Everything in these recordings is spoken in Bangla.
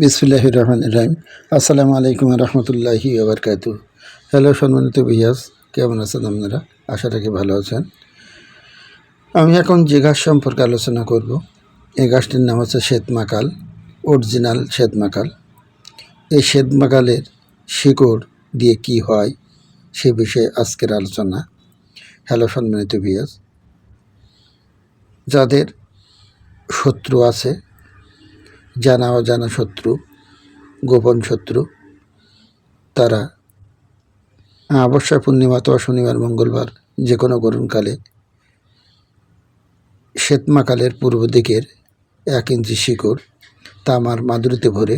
বিসমিল্লাহির রহমানির রহিম। আসসালামু আলাইকুম রহমতুল্লাহি ওবরকাতু। হ্যালো সম্মানিত ভিউয়ার্স, কেমন আছেন আপনারা? আশা রাখি ভালো আছেন। আমি এখন যে গাছ সম্পর্কে আলোচনা করব, এই গাছটির নাম হচ্ছে শ্বেতমাকাল, অরিজিনাল শ্বেতমাকাল। এই শ্বেতমাকালের শিকড় দিয়ে কি হয় সে বিষয়ে আজকের আলোচনা। হ্যালো সম্মানিত ভিউয়ার্স, যাদের শত্রু আছে, জানা অজানা শত্রু, গোপন শত্রু, তারা অমাবস্যা, পূর্ণিমা অথবা শনিবার, মঙ্গলবার যে কোনো গরমকালে শ্বেতমাকালের পূর্ব দিকের 1 ইঞ্চি শিকড় তামার মাদুরিতে ভরে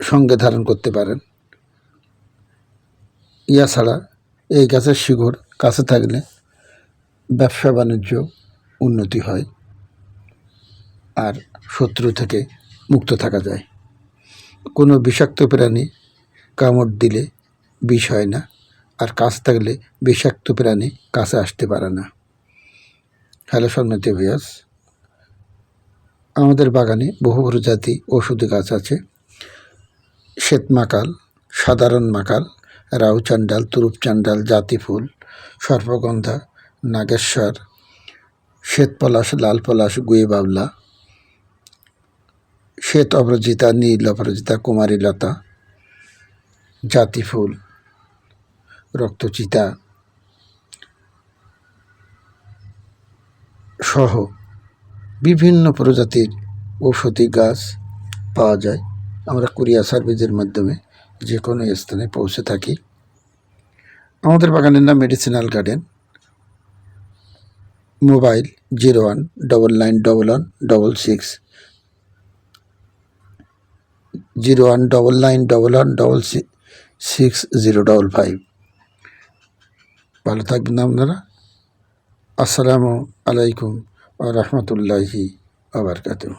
সঙ্গে ধারণ করতে পারেন। ইয়া ছাড়া এই গাছের শিকড় কাছে থাকলে ব্যবসা বাণিজ্য উন্নতি হয় আর শত্রু থেকে মুক্ত থাকা যায়। কোনো বিষাক্ত প্রাণী কামড় দিলে বিষ হয় না, আর কাছে থাকলে বিষাক্ত প্রাণী কাছে আসতে পারে না। হ্যালো সম্মানিত ভিউয়ার্স, আমাদের বাগানে বহু প্রজাতি ঔষধি গাছ আছে। শ্বেতমাকাল, সাধারণ মাকাল, রাউচান্ডাল, তুরুপচান্ডাল, জাতিফুল, সর্পগন্ধা, নাগেশ্বর, শ্বেতপলাশ, লাল পলাশ, গুয়ে বাবলা, শ্বেত অপরাজিতা, নীল অপরাজিতা, কুমারী লতা, জাতিফুল, রক্তচিতা সহ বিভিন্ন প্রজাতির ঔষধি গাছ পাওয়া যায়। আমরা কুরিয়ার সার্ভিসের মাধ্যমে যে কোনো স্থানে পৌঁছে থাকি। আমাদের বাগানের নাম মেডিসিনাল গার্ডেন। মোবাইল 01991166 01991166 ভালো থাকবেন আপনারা। আসসালামু আলাইকুম ওয়া রাহমাতুল্লাহি ওয়া বারাকাতুহু।